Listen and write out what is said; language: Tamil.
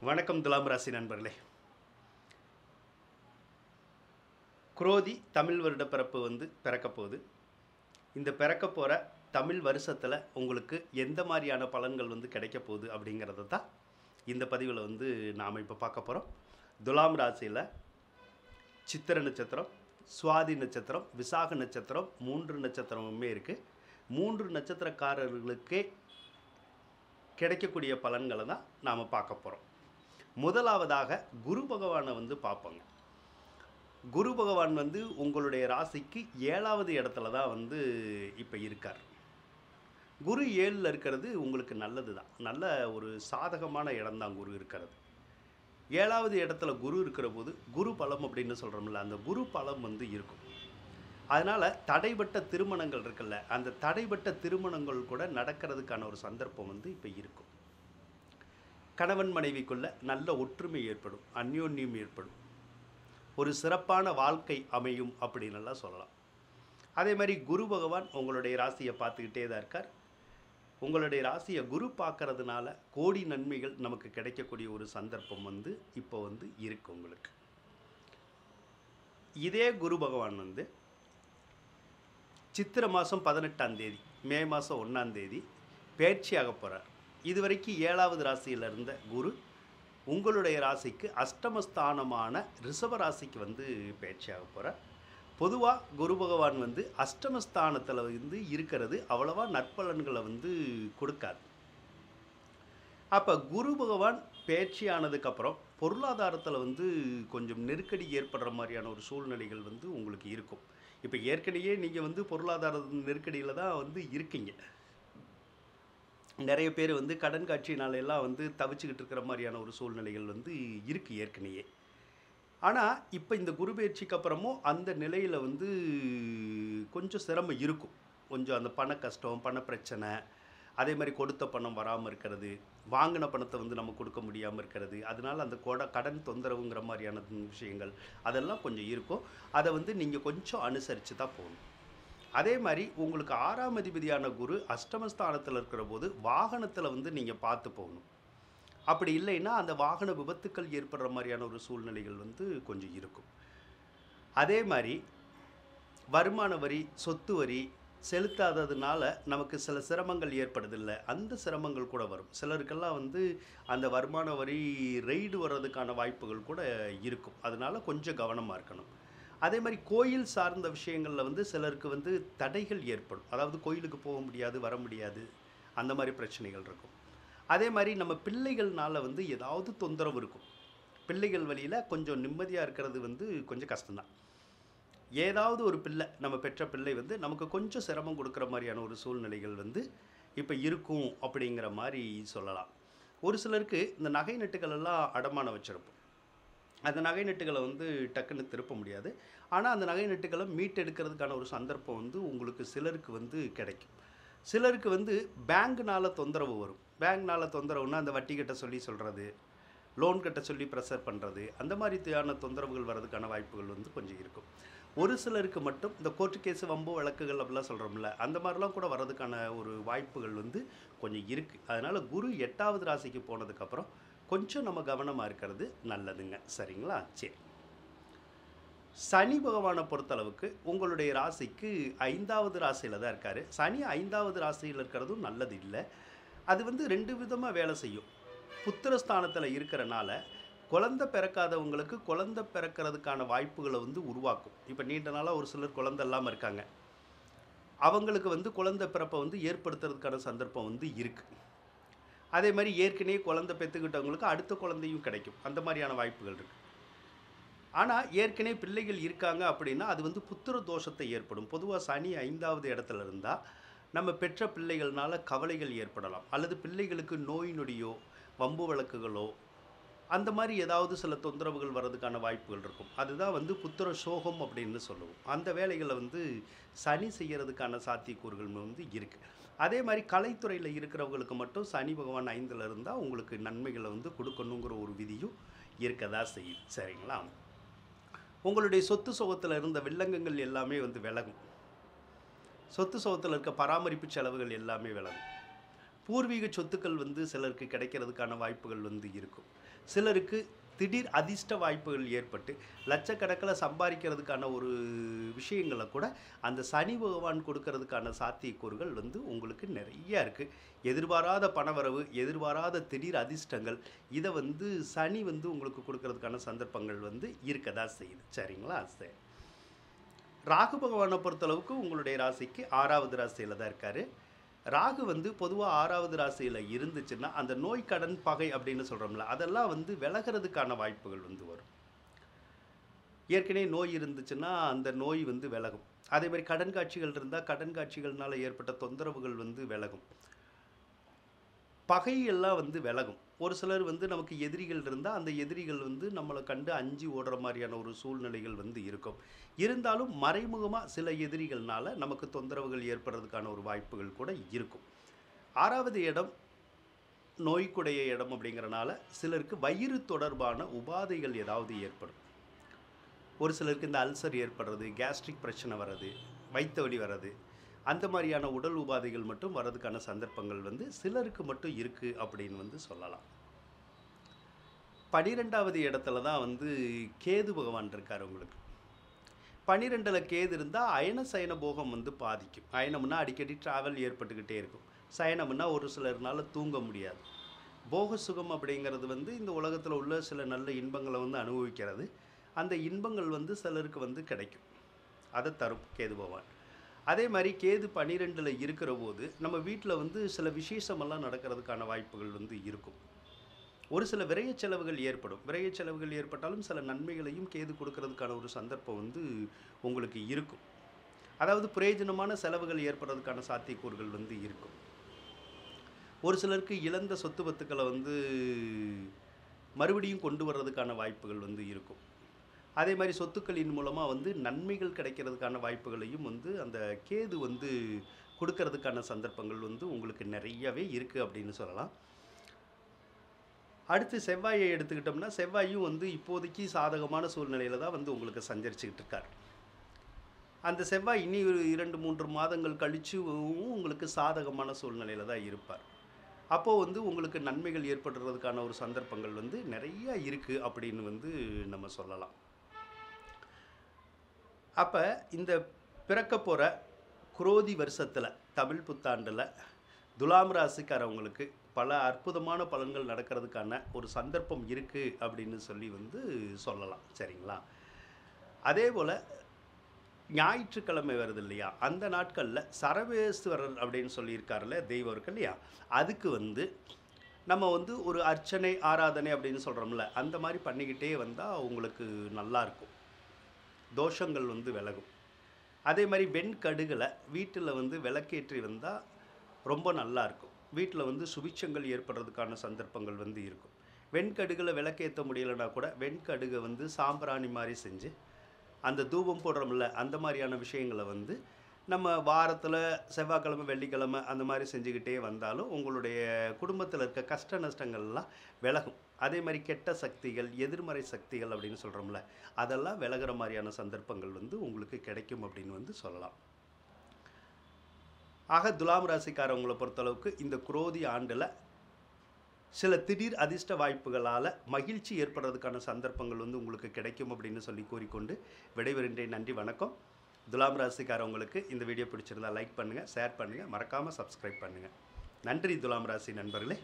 வணக்கம் துலாம் ராசி நண்பர்களே. குரோதி தமிழ் வருட பிறப்பு பிறக்க போகுது. இந்த பிறக்க போகிற தமிழ் வருஷத்தில் உங்களுக்கு எந்த மாதிரியான பலன்கள் கிடைக்க போகுது அப்படிங்கிறத தான் இந்த பதிவில் நாம் இப்போ பார்க்க போகிறோம். துலாம் ராசியில் சித்திரை நட்சத்திரம், சுவாதி நட்சத்திரம், விசாக நட்சத்திரம் 3 நட்சத்திரமுமே இருக்குது. 3 நட்சத்திரக்காரர்களுக்கே கிடைக்கக்கூடிய பலன்களை தான் நாம் பார்க்க போகிறோம். முதலாவதாக குரு பகவானை பார்ப்போங்க. குரு பகவான் உங்களுடைய ராசிக்கு 7வது இடத்துல தான் இப்போ இருக்கார். குரு 7ல் இருக்கிறது உங்களுக்கு நல்லது தான், நல்ல ஒரு சாதகமான இடம்தான் குரு இருக்கிறது. 7வது இடத்துல குரு இருக்கிற போது குரு பலம் அப்படின்னு சொல்கிறோம்ல, அந்த குரு பலம் இருக்கும். அதனால் தடைபட்ட திருமணங்கள் இருக்குல்ல, அந்த தடைபட்ட திருமணங்கள் கூட நடக்கிறதுக்கான ஒரு சந்தர்ப்பம் இப்போ இருக்கும். கணவன் மனைவிக்குள்ள நல்ல ஒற்றுமை ஏற்படும், அந்யோன்யம் ஏற்படும், ஒரு சிறப்பான வாழ்க்கை அமையும் அப்படின்னுலாம் சொல்லலாம். அதே மாதிரி குரு பகவான் உங்களுடைய ராசியை பார்த்துக்கிட்டே தான் இருக்கார். உங்களுடைய ராசியை குரு பார்க்கறதுனால கோடி நன்மைகள் நமக்கு கிடைக்கக்கூடிய ஒரு சந்தர்ப்பம் இப்போ இருக்கு உங்களுக்கு. இதே குரு பகவான் சித்திரை மாதம் 18ஆம் தேதி, மே மாதம் 1ஆம் தேதி பயிற்சியாக போகிறார். இதுவரைக்கும் 7வது ராசியில் இருந்த குரு உங்களுடைய ராசிக்கு அஷ்டமஸ்தானமான ரிஷப ராசிக்கு பயிற்சியாக போகிறார். பொதுவாக குரு பகவான் அஷ்டமஸ்தானத்தில் இருக்கிறது அவ்வளவா நற்பலன்களை கொடுக்காது. அப்போ குரு பகவான் பயிற்சியானதுக்கப்புறம் பொருளாதாரத்தில் கொஞ்சம் நெருக்கடி ஏற்படுற மாதிரியான ஒரு சூழ்நிலைகள் உங்களுக்கு இருக்கும். இப்போ ஏற்கனவே நீங்கள் பொருளாதார நெருக்கடியில் தான் இருக்கீங்க. நிறைய பேர் கடன் காட்சினால எல்லாம் தவிச்சுக்கிட்டு இருக்கிற மாதிரியான ஒரு சூழ்நிலைகள் இருக்குது ஏற்கனவே. ஆனால் இப்போ இந்த குரு பயிற்சிக்கு அப்புறமும் அந்த நிலையில் கொஞ்சம் சிரமம் இருக்கும். கொஞ்சம் அந்த பண கஷ்டம், பண பிரச்சனை, அதே மாதிரி கொடுத்த பணம் வராமல் இருக்கிறது, வாங்கின பணத்தை நம்ம கொடுக்க முடியாமல் இருக்கிறது, அதனால் அந்த கடன் தொந்தரவுங்கிற மாதிரியான விஷயங்கள் அதெல்லாம் கொஞ்சம் இருக்கும். அதை நீங்கள் கொஞ்சம் அனுசரித்து தான் போகணும். அதே மாதிரி உங்களுக்கு 6ஆம் அதிபதியான குரு அஷ்டமஸ்தானத்தில் இருக்கிற போது வாகனத்தில் நீங்கள் பார்த்து போகணும். அப்படி இல்லைன்னா அந்த வாகன விபத்துக்கள் ஏற்படுற மாதிரியான ஒரு சூழ்நிலைகள் கொஞ்சம் இருக்கும். அதே மாதிரி வருமான வரி, சொத்து வரி செலுத்தாததுனால நமக்கு சில சிரமங்கள் ஏற்படுதில்லை, அந்த சிரமங்கள் கூட வரும். சிலருக்கெல்லாம் அந்த வருமான வரி ரெய்டு வர்றதுக்கான வாய்ப்புகள் கூட இருக்கும். அதனால் கொஞ்சம் கவனமாக இருக்கணும். அதே மாதிரி கோயில் சார்ந்த விஷயங்களில் சிலருக்கு தடைகள் ஏற்படும். அதாவது கோயிலுக்கு போக முடியாது, வர முடியாது, அந்த மாதிரி பிரச்சனைகள் இருக்கும். அதே மாதிரி நம்ம பிள்ளைகள்னால ஏதாவது தொந்தரவு இருக்கும். பிள்ளைகள் வழியில் கொஞ்சம் நிம்மதியாக இருக்கிறது கொஞ்சம் கஷ்டம்தான். ஏதாவது ஒரு பிள்ளை, நம்ம பெற்ற பிள்ளை நமக்கு கொஞ்சம் சிரமம் கொடுக்குற மாதிரியான ஒரு சூழ்நிலைகள் இப்போ இருக்கும் அப்படிங்கிற மாதிரி சொல்லலாம். ஒரு சிலருக்கு இந்த நகை நட்டுகள் எல்லாம் அடமானம் வச்சுருப்போம். அந்த நகை நட்டுகளை டக்குன்னு திருப்ப முடியாது. ஆனால் அந்த நகை நட்டுகளை மீட்டெடுக்கிறதுக்கான ஒரு சந்தர்ப்பம் உங்களுக்கு சிலருக்கு கிடைக்கும். சிலருக்கு பேங்க்னால் தொந்தரவு வரும். பேங்க்னால் தொந்தரவுன்னா அந்த வட்டி கட்ட சொல்லி சொல்கிறது, லோன் கட்ட சொல்லி ப்ரெஷர் பண்ணுறது, அந்த மாதிரியான தொந்தரவுகள் வர்றதுக்கான வாய்ப்புகள் கொஞ்சம் இருக்கும். ஒரு சிலருக்கு மட்டும் இந்த கோர்ட்டு கேஸு, வம்பு வழக்குகள் அப்படிலாம் சொல்கிறோம்ல, அந்த மாதிரிலாம் கூட வர்றதுக்கான ஒரு வாய்ப்புகள் கொஞ்சம் இருக்குது. அதனால் குரு 8வது ராசிக்கு போனதுக்கப்புறம் கொஞ்சம் நம்ம கவனமாக இருக்கிறது நல்லதுங்க. சரிங்களா? சரி. சனி பகவானை பொறுத்தளவுக்கு உங்களுடைய ராசிக்கு 5வது ராசியில் தான் இருக்கார். சனி 5வது ராசியில் இருக்கிறதும் நல்லது இல்லை. அது 2 விதமாக வேலை செய்யும். புத்திரஸ்தானத்தில் இருக்கிறனால குழந்தை பிறக்காதவங்களுக்கு குழந்தை பிறக்கிறதுக்கான வாய்ப்புகளை உருவாக்கும். இப்போ நீண்ட நாளாக ஒரு சிலர் குழந்தை இல்லாமல் இருக்காங்க. அவங்களுக்கு குழந்தை பிறப்பை ஏற்படுத்துறதுக்கான சந்தர்ப்பம் இருக்குது. அதே மாதிரி ஏற்கனவே குழந்தை பெற்றுக்கிட்டவங்களுக்கு அடுத்த குழந்தையும் கிடைக்கும். அந்த மாதிரியான வாய்ப்புகள் இருக்குது. ஆனால் ஏற்கனவே பிள்ளைகள் இருக்காங்க அப்படின்னா அது புத்திர தோஷத்தை ஏற்படும். பொதுவாக சனி 5வது இடத்துல இருந்தால் நம்ம பெற்ற பிள்ளைகள்னால கவலைகள் ஏற்படலாம், அல்லது பிள்ளைகளுக்கு நோய் நொடியோ வம்பு வழக்குகளோ அந்த மாதிரி ஏதாவது சில தொந்தரவுகள் வர்றதுக்கான வாய்ப்புகள் இருக்கும். அதுதான் புத்திர சோகம் அப்படின்னு சொல்லுவோம். அந்த வேலைகளை சனி செய்கிறதுக்கான சாத்தியக்கூறுகள் இருக்குது. அதே மாதிரி கலைத்துறையில் இருக்கிறவங்களுக்கு மட்டும் சனி பகவான் 5ல் இருந்தால் உங்களுக்கு நன்மைகளை கொடுக்கணுங்கிற ஒரு விதியும் இருக்கதா செய்யும். சரிங்களா? உங்களுடைய சொத்து சுகத்தில் இருந்த வில்லங்கங்கள் எல்லாமே விலகும். சொத்து சுகத்தில் இருக்க பராமரிப்பு செலவுகள் எல்லாமே விலகும். பூர்வீக சொத்துக்கள் வந்து சிலருக்கு கிடைக்கிறதுக்கான வாய்ப்புகள் வந்து இருக்கும். சிலருக்கு திடீர் அதிர்ஷ்ட வாய்ப்புகள் ஏற்பட்டு லட்சக்கணக்கில் சம்பாதிக்கிறதுக்கான ஒரு விஷயங்களை கூட அந்த சனி பகவான் கொடுக்கறதுக்கான சாத்தியக்கூறுகள் வந்து உங்களுக்கு நிறைய இருக்குது. எதிர்பாராத பணவரவு, எதிர்பாராத திடீர் அதிர்ஷ்டங்கள், இதை வந்து சனி வந்து உங்களுக்கு கொடுக்கறதுக்கான சந்தர்ப்பங்கள் வந்து இருக்க தான் செய்யுது. சரிங்களா? சரி. ராகு பகவானை பொறுத்தளவுக்கு உங்களுடைய ராசிக்கு 6வது ராசியில் தான் இருக்கார். ராகு வந்து பொதுவாக 6வது ராசியில் இருந்துச்சுன்னா அந்த நோய் கடன் பகை அப்படின்னு சொல்கிறோம்ல, அதெல்லாம் வந்து விலகிறதுக்கான வாய்ப்புகள் வந்து வரும். ஏற்கனவே நோய் இருந்துச்சுன்னா அந்த நோய் வந்து விலகும். அதே மாதிரி கடன் காட்சிகள் இருந்தால் கடன் காட்சிகள்னால ஏற்பட்ட தொந்தரவுகள் வந்து விலகும். பகையெல்லாம் வந்து விலகும். ஒரு சிலர் வந்து நமக்கு எதிரிகள் இருந்தால் அந்த எதிரிகள் வந்து நம்மளை கண்டு அஞ்சு ஓடுற மாதிரியான ஒரு சூழ்நிலைகள் வந்து இருக்கும். இருந்தாலும் மறைமுகமாக சில எதிரிகள்னால நமக்கு தொந்தரவுகள் ஏற்படுறதுக்கான ஒரு வாய்ப்புகள் கூட இருக்கும். 6வது இடம் நோய்க்குடைய இடம் அப்படிங்கிறனால சிலருக்கு வயிறு தொடர்பான உபாதைகள் ஏதாவது ஏற்படும். ஒரு சிலருக்கு இந்த அல்சர் ஏற்படுறது, கேஸ்ட்ரிக் பிரச்சனை வர்றது, வயிற்று வலி வர்றது, அந்த மாதிரியான உடல் உபாதைகள் மட்டும் வர்றதுக்கான சந்தர்ப்பங்கள் வந்து சிலருக்கு மட்டும் இருக்குது அப்படின்னு வந்து சொல்லலாம். 12வது இடத்துல தான் வந்து கேது பகவான் இருக்கார் உங்களுக்கு. 12ல் கேது இருந்தால் அயன சயன போகம் வந்து பாதிக்கும். அயனம்னா அடிக்கடி ட்ராவல் ஏற்பட்டுக்கிட்டே இருக்கும். சயனம்னா ஒரு சிலர்னால தூங்க முடியாது. போக சுகம் அப்படிங்கிறது வந்து இந்த உலகத்தில் உள்ள சில நல்ல இன்பங்களை வந்து அனுபவிக்கிறது. அந்த இன்பங்கள் வந்து சிலருக்கு வந்து கிடைக்கும். அதை தரும் கேது பகவான். அதே மாதிரி கேது 12ல் இருக்கிற போது நம்ம வீட்டில் வந்து சில விசேஷமெல்லாம் நடக்கிறதுக்கான வாய்ப்புகள் வந்து இருக்கும். ஒரு சில விரைய செலவுகள் ஏற்படும். விரைய செலவுகள் ஏற்பட்டாலும் சில நன்மைகளையும் கேது கொடுக்கறதுக்கான ஒரு சந்தர்ப்பம் வந்து உங்களுக்கு இருக்கும். அதாவது பிரயோஜனமான செலவுகள் ஏற்படுறதுக்கான சாத்தியக்கூறுகள் வந்து இருக்கும். ஒரு சிலருக்கு இழந்த சொத்து பத்துக்களை வந்து மறுபடியும் கொண்டு வர்றதுக்கான வாய்ப்புகள் வந்து இருக்கும். அதே மாதிரி சொத்துக்களின் மூலமாக வந்து நன்மைகள் கிடைக்கிறதுக்கான வாய்ப்புகளையும் வந்து அந்த கேது வந்து கொடுக்கறதுக்கான சந்தர்ப்பங்கள் வந்து உங்களுக்கு நிறையவே இருக்குது அப்படின்னு சொல்லலாம். அடுத்து செவ்வாயை எடுத்துக்கிட்டோம்னா செவ்வாயும் வந்து இப்போதைக்கு சாதகமான சூழ்நிலையில் தான் வந்து உங்களுக்கு சஞ்சரிச்சுக்கிட்டு இருக்கார். அந்த செவ்வாய் இனி ஒரு 2-3 மாதங்கள் கழித்து உங்களுக்கு சாதகமான சூழ்நிலையில் தான் இருப்பார். அப்போது வந்து உங்களுக்கு நன்மைகள் ஏற்படுறதுக்கான ஒரு சந்தர்ப்பங்கள் வந்து நிறைய இருக்குது அப்படின்னு வந்து நம்ம சொல்லலாம். அப்போ இந்த பிறக்க போகிற குரோதி வருஷத்தில் தமிழ் புத்தாண்டில் துலாம் ராசிக்காரவங்களுக்கு பல அற்புதமான பலன்கள் நடக்கிறதுக்கான ஒரு சந்தர்ப்பம் இருக்குது அப்படின்னு சொல்லி வந்து சொல்லலாம். சரிங்களா? அதே போல் ஞாயிற்றுக்கிழமை வருது இல்லையா, அந்த நாட்களில் சரவேஸ்வரர் அப்படின்னு சொல்லியிருக்காருல்ல தெய்வம் இருக்கு இல்லையா, அதுக்கு வந்து நம்ம வந்து ஒரு அர்ச்சனை ஆராதனை அப்படின்னு சொல்கிறோம்ல, அந்த மாதிரி பண்ணிக்கிட்டே வந்தால் உங்களுக்கு நல்லாயிருக்கும். தோஷங்கள் வந்து விலகும். அதே மாதிரி வெண்கடுகளை வீட்டில் வந்து விளக்கேற்றி வந்தால் ரொம்ப நல்லாயிருக்கும். வீட்டில் வந்து சுபிட்சங்கள் ஏற்படுறதுக்கான சந்தர்ப்பங்கள் வந்து இருக்கும். வெண்கடுகளை விளக்கேற்ற முடியலைன்னா கூட வெண்கடுகை வந்து சாம்பிராணி மாதிரி செஞ்சு அந்த தூபம் போடுறோம்ல, அந்த மாதிரியான விஷயங்களை வந்து நம்ம வாரத்தில் செவ்வாய்க்கிழமை வெள்ளிக்கிழமை அந்த மாதிரி செஞ்சுக்கிட்டே வந்தாலும் உங்களுடைய குடும்பத்தில் இருக்க கஷ்ட நஷ்டங்கள்லாம் விலகும். அதே மாதிரி கெட்ட சக்திகள், எதிர்மறை சக்திகள் அப்படின்னு சொல்கிறோம்ல, அதெல்லாம் விலகிற மாதிரியான சந்தர்ப்பங்கள் வந்து உங்களுக்கு கிடைக்கும் அப்படின்னு வந்து சொல்லலாம். ஆக துலாம் ராசிக்காரவங்களை பொறுத்தளவுக்கு இந்த குரோதி ஆண்டில் சில திடீர் அதிர்ஷ்ட வாய்ப்புகளால் மகிழ்ச்சி ஏற்படுறதுக்கான சந்தர்ப்பங்கள் வந்து உங்களுக்கு கிடைக்கும் அப்படின்னு சொல்லி கூறிக்கொண்டு விடைபெறுகின்றேன். நன்றி, வணக்கம். துலாம் ராசிக்காரவங்களுக்கு இந்த வீடியோ பிடிச்சிருந்தால் லைக் பண்ணுங்கள், ஷேர் பண்ணுங்கள், மறக்காமல் சப்ஸ்கிரைப் பண்ணுங்கள். நன்றி துலாம் ராசி நண்பர்களே.